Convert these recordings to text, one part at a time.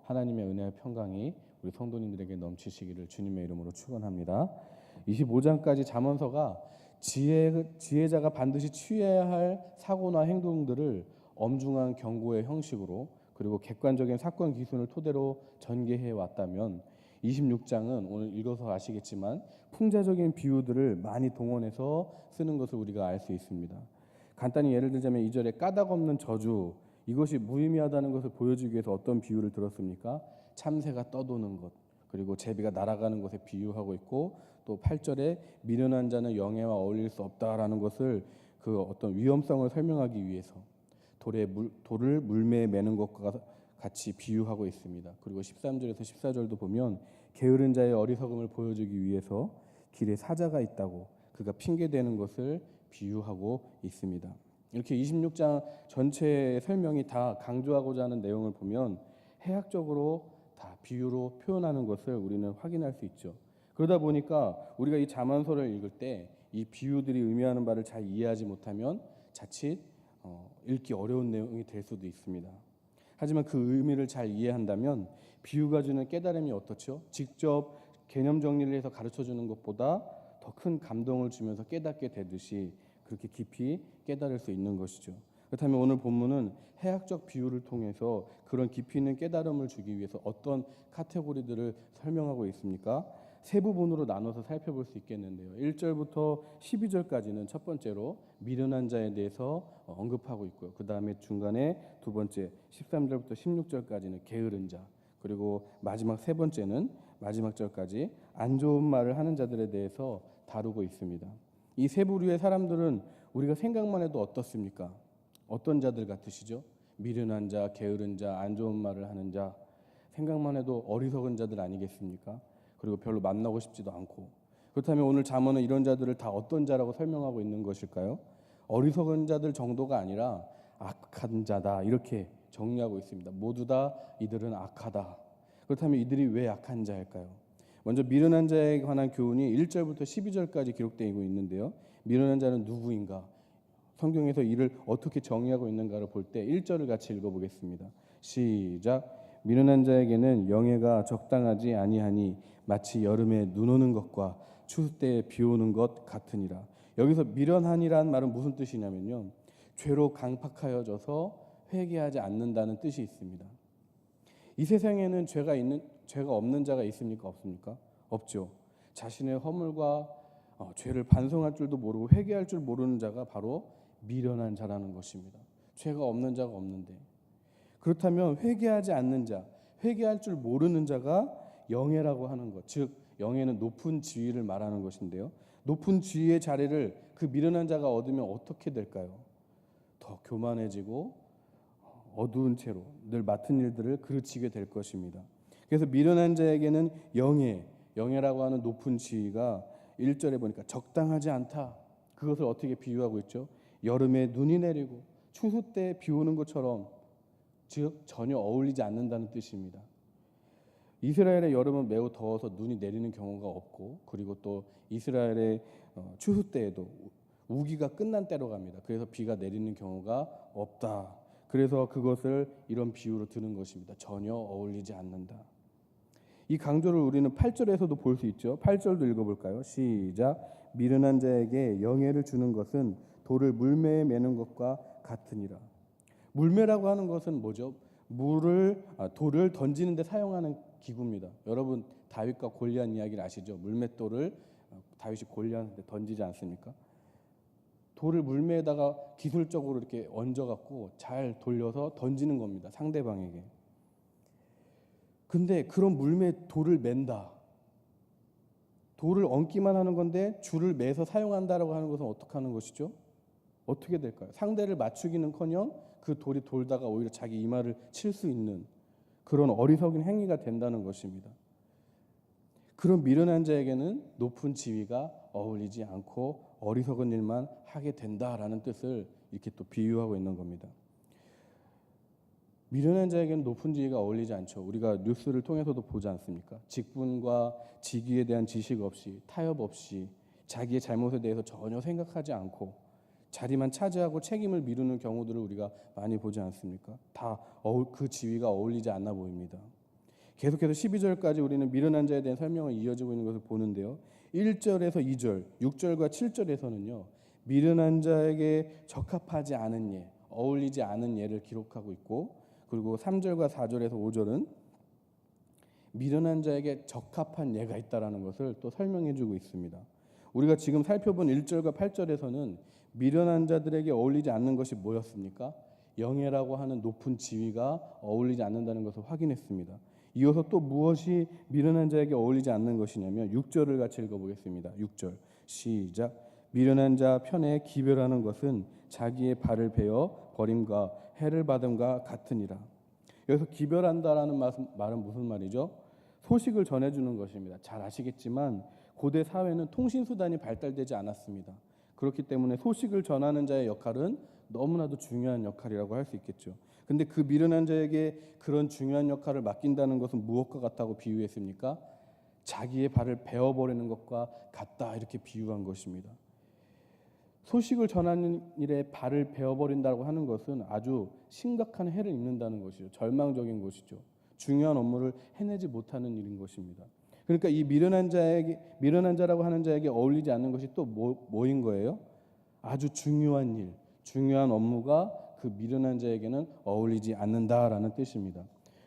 하나님의 은혜와 평강이 우리 성도님들에게 넘치시기를 주님의 이름으로 축원합니다. 25장까지 잠언서가 지혜자가 반드시 취해야 할 사고나 행동들을 엄중한 경고의 형식으로 그리고 객관적인 사건 기준을 토대로 전개해 왔다면 26장은 오늘 읽어서 아시겠지만 풍자적인 비유들을 많이 동원해서 쓰는 것을 우리가 알 수 있습니다. 간단히 예를 들자면 2절에 까닭 없는 저주, 이것이 무의미하다는 것을 보여주기 위해서 어떤 비유를 들었습니까? 참새가 떠도는 것, 그리고 제비가 날아가는 것에 비유하고 있고, 또 8절에 미련한 자는 영예와 어울릴 수 없다라는 것을 그 어떤 위험성을 설명하기 위해서 돌을 물매에 매는 것과 같이 비유하고 있습니다. 그리고 13절에서 14절도 보면 게으른 자의 어리석음을 보여주기 위해서 길에 사자가 있다고 그가 핑계대는 것을 비유하고 있습니다. 이렇게 26장 전체의 설명이 다 강조하고자 하는 내용을 보면 해학적으로 다 비유로 표현하는 것을 우리는 확인할 수 있죠. 그러다 보니까 우리가 이 잠언서를 읽을 때 이 비유들이 의미하는 바를 잘 이해하지 못하면 자칫 읽기 어려운 내용이 될 수도 있습니다. 하지만 그 의미를 잘 이해한다면 비유가 주는 깨달음이 어떻죠? 직접 개념 정리를 해서 가르쳐주는 것보다 더 큰 감동을 주면서 깨닫게 되듯이 그렇게 깊이 깨달을 수 있는 것이죠. 그렇다면 오늘 본문은 해학적 비유를 통해서 그런 깊이 있는 깨달음을 주기 위해서 어떤 카테고리들을 설명하고 있습니까? 세 부분으로 나눠서 살펴볼 수 있겠는데요. 1절부터 12절까지는 첫 번째로 미련한 자에 대해서 언급하고 있고요. 그 다음에 중간에 두 번째 13절부터 16절까지는 게으른 자, 그리고 마지막 세 번째는 마지막 절까지 안 좋은 말을 하는 자들에 대해서 다루고 있습니다. 이 세 부류의 사람들은 우리가 생각만 해도 어떻습니까? 어떤 자들 같으시죠? 미련한 자, 게으른 자, 안 좋은 말을 하는 자, 생각만 해도 어리석은 자들 아니겠습니까? 그리고 별로 만나고 싶지도 않고. 그렇다면 오늘 잠언은 이런 자들을 다 어떤 자라고 설명하고 있는 것일까요? 어리석은 자들 정도가 아니라 악한 자다, 이렇게 정리하고 있습니다. 모두 다 이들은 악하다. 그렇다면 이들이 왜 악한 자일까요? 먼저 미련한 자에 관한 교훈이 1절부터 12절까지 기록되고 있는데요. 미련한 자는 누구인가? 성경에서 이를 어떻게 정의하고 있는가를 볼 때 1절을 같이 읽어보겠습니다. 시작. 미련한 자에게는 영예가 적당하지 아니하니 마치 여름에 눈 오는 것과 추수 때에 비 오는 것 같으니라. 여기서 미련한이란 말은 무슨 뜻이냐면요, 죄로 강팍하여져서 회개하지 않는다는 뜻이 있습니다. 이 세상에는 죄가 없는 자가 있습니까? 없습니까? 없죠. 자신의 허물과 죄를 반성할 줄도 모르고 회개할 줄 모르는 자가 바로 미련한 자라는 것입니다. 죄가 없는 자가 없는데, 그렇다면 회개하지 않는 자, 회개할 줄 모르는 자가 영예라고 하는 것, 즉 영예는 높은 지위를 말하는 것인데요. 높은 지위의 자리를 그 미련한 자가 얻으면 어떻게 될까요? 더 교만해지고 어두운 채로 늘 맡은 일들을 그르치게 될 것입니다. 그래서 미련한 자에게는 영예라고 하는 높은 지위가 1절에 보니까 적당하지 않다. 그것을 어떻게 비유하고 있죠? 여름에 눈이 내리고 추수 때 비 오는 것처럼, 즉 전혀 어울리지 않는다는 뜻입니다. 이스라엘의 여름은 매우 더워서 눈이 내리는 경우가 없고, 그리고 또 이스라엘의 추수 때에도 우기가 끝난 때로 갑니다. 그래서 비가 내리는 경우가 없다. 그래서 그것을 이런 비유로 드는 것입니다. 전혀 어울리지 않는다. 이 강조를 우리는 8절에서도 볼 수 있죠. 8절도 읽어볼까요? 시작. 미련한 자에게 영예를 주는 것은 돌을 물매에 매는 것과 같으니라. 물매라고 하는 것은 뭐죠? 돌을 던지는 데 사용하는 기구입니다. 여러분 다윗과 골리앗 이야기를 아시죠? 물맷돌을 다윗이 골리앗한테 던지지 않습니까? 돌을 물매에다가 기술적으로 이렇게 얹어갖고 잘 돌려서 던지는 겁니다. 상대방에게. 근데 그런 물매에 돌을 맨다. 돌을 얹기만 하는 건데 줄을 매서 사용한다라고 하는 것은 어떻게 하는 것이죠? 어떻게 될까요? 상대를 맞추기는커녕 그 돌이 돌다가 오히려 자기 이마를 칠 수 있는 그런 어리석은 행위가 된다는 것입니다. 그런 미련한 자에게는 높은 지위가 어울리지 않고 어리석은 일만 하게 된다라는 뜻을 이렇게 또 비유하고 있는 겁니다. 미련한 자에게는 높은 지위가 어울리지 않죠. 우리가 뉴스를 통해서도 보지 않습니까? 직분과 직위에 대한 지식 없이, 타협 없이 자기의 잘못에 대해서 전혀 생각하지 않고 자리만 차지하고 책임을 미루는 경우들을 우리가 많이 보지 않습니까? 다 그 지위가 어울리지 않나 보입니다. 계속해서 12절까지 우리는 미련한 자에 대한 설명을 이어지고 있는 것을 보는데요. 1절에서 2절, 6절과 7절에서는요. 미련한 자에게 적합하지 않은 예, 어울리지 않은 예를 기록하고 있고, 그리고 3절과 4절에서 5절은 미련한 자에게 적합한 예가 있다라는 것을 또 설명해 주고 있습니다. 우리가 지금 살펴본 1절과 8절에서는 미련한 자들에게 어울리지 않는 것이 뭐였습니까? 영예라고 하는 높은 지위가 어울리지 않는다는 것을 확인했습니다. 이어서 또 무엇이 미련한 자에게 어울리지 않는 것이냐면 6절을 같이 읽어보겠습니다. 6절 시작. 미련한 자 편에 기별하는 것은 자기의 발을 베어 버림과 해를 받음과 같으니라. 여기서 기별한다라는 말은 무슨 말이죠? 소식을 전해주는 것입니다. 잘 아시겠지만 고대 사회는 통신수단이 발달되지 않았습니다. 그렇기 때문에 소식을 전하는 자의 역할은 너무나도 중요한 역할이라고 할 수 있겠죠. 근데 그 미련한 자에게 그런 중요한 역할을 맡긴다는 것은 무엇과 같다고 비유했습니까? 자기의 발을 베어버리는 것과 같다, 이렇게 비유한 것입니다. 소식을 전하는 일에 발을 베어버린다고 하는 것은 아주 심각한 해를 입는다는 것이죠. 절망적인 것이죠. 중요한 업무를 해내지 못하는 일인 것입니다. 그러니까 이 미련한 자라고 하는 자에게 어울리지 않는 것이 또 뭐인 거예요? 아주 중요한 일, 중요한 업무가 그 미련한 자에게는 어울리지 않는다라는 뜻입니다.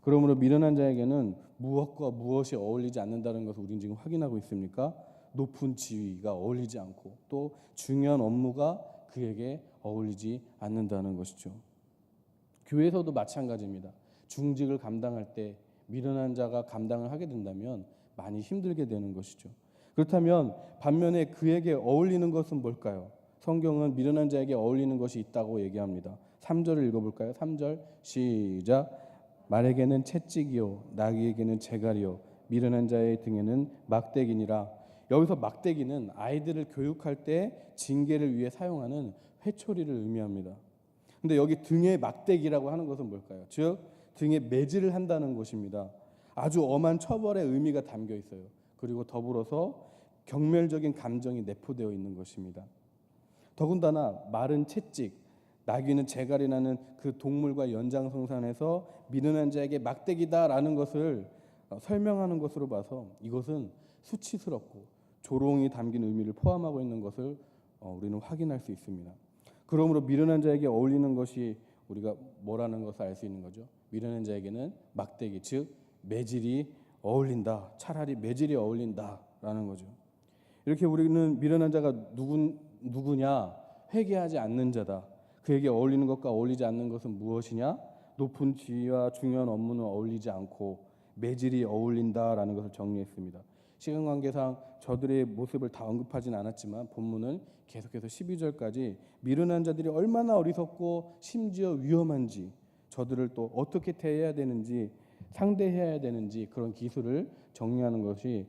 그러므로 미련한 자에게는 무엇과 무엇이 어울리지 않는다는 것을 우리는 지금 확인하고 있습니까? 높은 지위가 어울리지 않고 또 중요한 업무가 그에게 어울리지 않는다는 것이죠. 교회에서도 마찬가지입니다. 중직을 감당할 때 미련한 자가 감당을 하게 된다면 많이 힘들게 되는 것이죠. 그렇다면 반면에 그에게 어울리는 것은 뭘까요? 성경은 미련한 자에게 어울리는 것이 있다고 얘기합니다. 3절을 읽어볼까요? 3절 시작. 말에게는 채찍이요 나귀에게는 재갈이요 미련한 자의 등에는 막대기니라. 여기서 막대기는 아이들을 교육할 때 징계를 위해 사용하는 회초리를 의미합니다. 근데 여기 등에 막대기라고 하는 것은 뭘까요? 즉 등에 매질을 한다는 것입니다. 아주 엄한 처벌의 의미가 담겨 있어요. 그리고 더불어서 경멸적인 감정이 내포되어 있는 것입니다. 더군다나 말은 채찍, 나귀는 재갈이라는 그 동물과 연장선상에서 미련한 자에게 막대기다라는 것을 설명하는 것으로 봐서 이것은 수치스럽고 조롱이 담긴 의미를 포함하고 있는 것을 우리는 확인할 수 있습니다. 그러므로 미련한 자에게 어울리는 것이 우리가 뭐라는 것을 알 수 있는 거죠. 미련한 자에게는 막대기, 즉 매질이 어울린다. 차라리 매질이 어울린다라는 거죠. 이렇게 우리는 미련한 자가 누구냐? 회개하지 않는 자다. 그에게 어울리는 것과 어울리지 않는 것은 무엇이냐? 높은 지위와 중요한 업무는 어울리지 않고 매질이 어울린다라는 것을 정리했습니다. 시간 관계상 저들의 모습을 다 언급하진 않았지만 본문은 계속해서 12절까지 미련한 자들이 얼마나 어리석고 심지어 위험한지, 저들을 또 어떻게 대해야 되는지, 상대해야 되는지 그런 기술을 정리하는 것이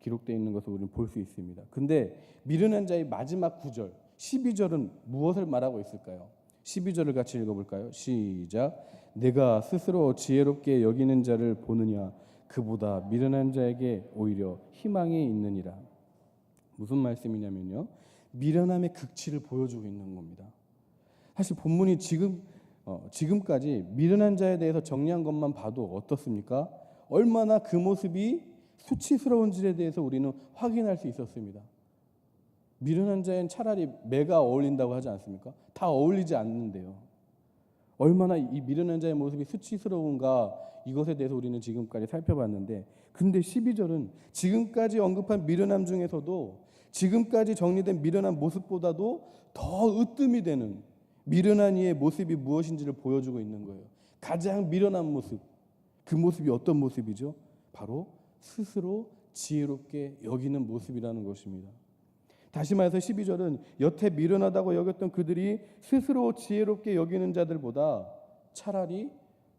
기록되어 있는 것을 우리는 볼 수 있습니다. 근데 미련한 자의 마지막 구절 12절은 무엇을 말하고 있을까요? 12절을 같이 읽어볼까요? 시작. 내가 스스로 지혜롭게 여기는 자를 보느냐 그보다 미련한 자에게 오히려 희망이 있느니라. 무슨 말씀이냐면요, 미련함의 극치를 보여주고 있는 겁니다. 사실 본문이 지금까지 미련한 자에 대해서 정리한 것만 봐도 어떻습니까? 얼마나 그 모습이 수치스러운지에 대해서 우리는 확인할 수 있었습니다. 미련한 자엔 차라리 매가 어울린다고 하지 않습니까? 다 어울리지 않는데요. 얼마나 이 미련한 자의 모습이 수치스러운가, 이것에 대해서 우리는 지금까지 살펴봤는데, 근데 12절은 지금까지 언급한 미련함 중에서도 지금까지 정리된 미련한 모습보다도 더 으뜸이 되는 미련한 이의 모습이 무엇인지를 보여주고 있는 거예요. 가장 미련한 모습, 그 모습이 어떤 모습이죠? 바로 스스로 지혜롭게 여기는 모습이라는 것입니다. 다시 말해서 12절은 여태 미련하다고 여겼던 그들이 스스로 지혜롭게 여기는 자들보다 차라리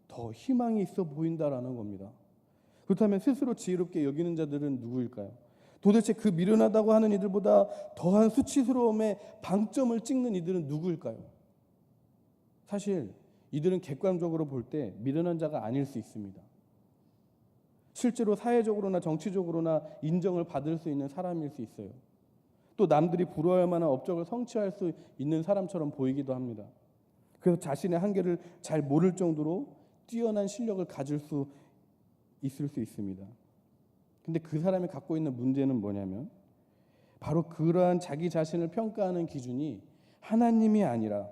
더 희망이 있어 보인다라는 겁니다. 그렇다면 스스로 지혜롭게 여기는 자들은 누구일까요? 도대체 그 미련하다고 하는 이들보다 더한 수치스러움의 방점을 찍는 이들은 누구일까요? 사실 이들은 객관적으로 볼 때 미련한 자가 아닐 수 있습니다. 실제로 사회적으로나 정치적으로나 인정을 받을 수 있는 사람일 수 있어요. 또 남들이 부러워할 만한 업적을 성취할 수 있는 사람처럼 보이기도 합니다. 그래서 자신의 한계를 잘 모를 정도로 뛰어난 실력을 가질 수 있을 수 있습니다. 근데 그 사람이 갖고 있는 문제는 뭐냐면 바로 그러한 자기 자신을 평가하는 기준이 하나님이 아니라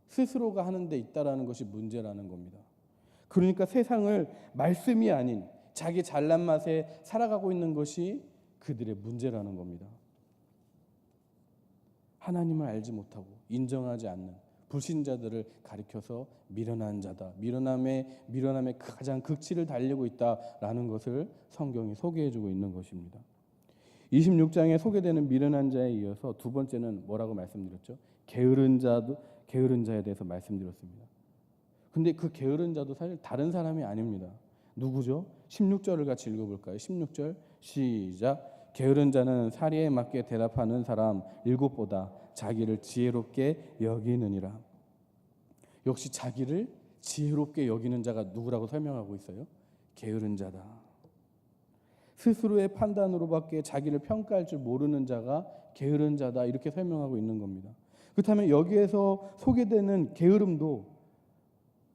스스로가 하는 데 있다라는 것이 문제라는 겁니다. 그러니까 세상을 말씀이 아닌 자기 잘난 맛에 살아가고 있는 것이 그들의 문제라는 겁니다. 하나님을 알지 못하고 인정하지 않는 불신자들을 가리켜서 미련한 자다, 미련함의 가장 극치를 달리고 있다라는 것을 성경이 소개해주고 있는 것입니다. 26장에 소개되는 미련한 자에 이어서 두 번째는 뭐라고 말씀드렸죠? 게으른 자에 대해서 말씀드렸습니다. 근데 그 게으른 자도 사실 다른 사람이 아닙니다. 누구죠? 16절을 같이 읽어볼까요? 16절 시작. 게으른 자는 사리에 맞게 대답하는 사람 일곱보다 자기를 지혜롭게 여기느니라. 역시 자기를 지혜롭게 여기는 자가 누구라고 설명하고 있어요? 게으른 자다. 스스로의 판단으로밖에 자기를 평가할 줄 모르는 자가 게으른 자다, 이렇게 설명하고 있는 겁니다. 그렇다면 여기에서 소개되는 게으름도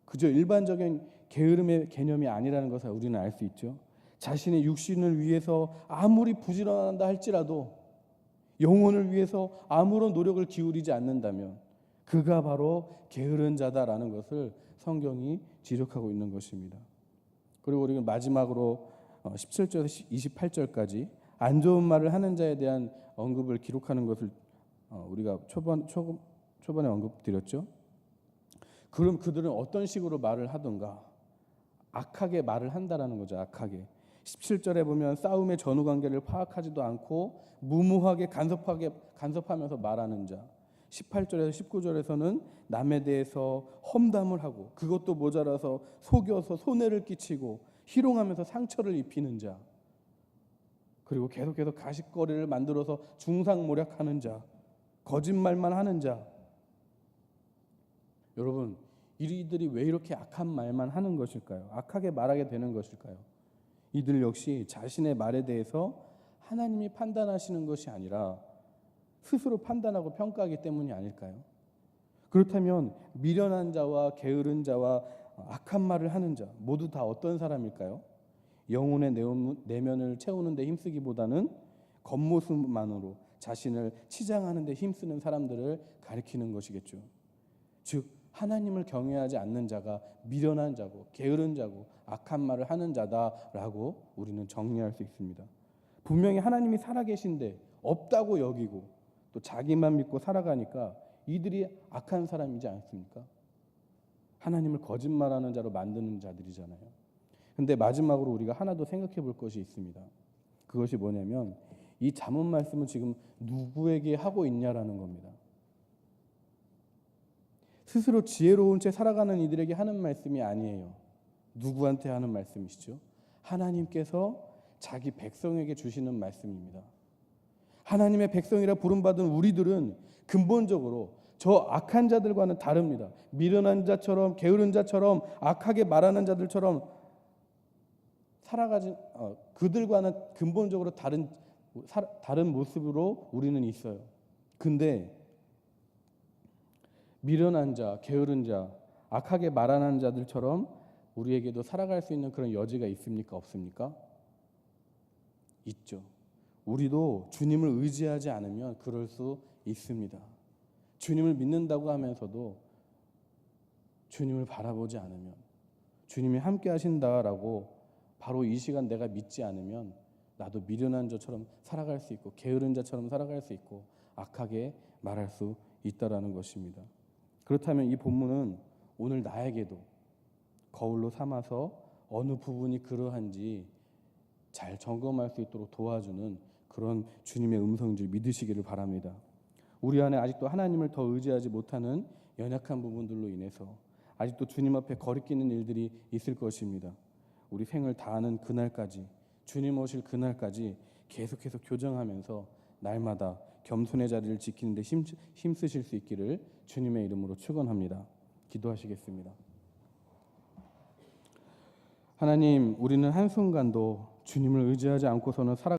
그저 일반적인 게으름의 개념이 아니라는 것을 우리는 알 수 있죠. 자신의 육신을 위해서 아무리 부지런한다 할지라도 영혼을 위해서 아무런 노력을 기울이지 않는다면 그가 바로 게으른 자다라는 것을 성경이 지적하고 있는 것입니다. 그리고 우리가 마지막으로 17절에서 28절까지 안 좋은 말을 하는 자에 대한 언급을 기록하는 것을 우리가 초반에 언급드렸죠. 그럼 그들은 어떤 식으로 말을 하던가? 악하게 말을 한다라는 거죠. 악하게. 17절에 보면 싸움의 전후 관계를 파악하지도 않고 무모하게 간섭하면서 말하는 자. 18절에서 19절에서는 남에 대해서 험담을 하고 그것도 모자라서 속여서 손해를 끼치고 희롱하면서 상처를 입히는 자. 그리고 계속해서 가십거리를 만들어서 중상모략하는 자. 거짓말만 하는 자. 여러분, 이들이 왜 이렇게 악한 말만 하는 것일까요? 악하게 말하게 되는 것일까요? 이들 역시 자신의 말에 대해서 하나님이 판단하시는 것이 아니라 스스로 판단하고 평가하기 때문이 아닐까요? 그렇다면 미련한 자와 게으른 자와 악한 말을 하는 자 모두 다 어떤 사람일까요? 영혼의 내면을 채우는 데 힘쓰기보다는 겉모습만으로 자신을 치장하는 데 힘쓰는 사람들을 가리키는 것이겠죠. 즉 하나님을 경외하지 않는 자가 미련한 자고 게으른 자고 악한 말을 하는 자다라고 우리는 정리할 수 있습니다. 분명히 하나님이 살아계신데 없다고 여기고 또 자기만 믿고 살아가니까 이들이 악한 사람이지 않습니까? 하나님을 거짓말하는 자로 만드는 자들이잖아요. 근데 마지막으로 우리가 하나 더 생각해 볼 것이 있습니다. 그것이 뭐냐면 이 잠언 말씀은 지금 누구에게 하고 있냐라는 겁니다. 스스로 지혜로운 채 살아가는 이들에게 하는 말씀이 아니에요. 누구한테 하는 말씀이시죠? 하나님께서 자기 백성에게 주시는 말씀입니다. 하나님의 백성이라 부름받은 우리들은 근본적으로 저 악한 자들과는 다릅니다. 미련한 자처럼 게으른 자처럼 악하게 말하는 자들처럼 살아가지 그들과는 근본적으로 다른 모습으로 우리는 있어요. 근데 미련한 자, 게으른 자, 악하게 말하는 자들처럼 우리에게도 살아갈 수 있는 그런 여지가 있습니까? 없습니까? 있죠. 우리도 주님을 의지하지 않으면 그럴 수 있습니다. 주님을 믿는다고 하면서도 주님을 바라보지 않으면, 주님이 함께 하신다라고 바로 이 시간 내가 믿지 않으면 나도 미련한 자처럼 살아갈 수 있고 게으른 자처럼 살아갈 수 있고 악하게 말할 수 있다라는 것입니다. 그렇다면 이 본문은 오늘 나에게도 거울로 삼아서 어느 부분이 그러한지 잘 점검할 수 있도록 도와주는 그런 주님의 음성인지 믿으시기를 바랍니다. 우리 안에 아직도 하나님을 더 의지하지 못하는 연약한 부분들로 인해서 아직도 주님 앞에 거리끼는 일들이 있을 것입니다. 우리 생을 다하는 그날까지, 주님 오실 그날까지 계속해서 교정하면서 날마다 겸손의 자리를 지키는 데 힘쓰실 수 있기를 주님의 이름으로 축원합니다. 기도하시겠습니다. 하나님, 우리는 한순간도 주님을 의지하지 않고서는 살아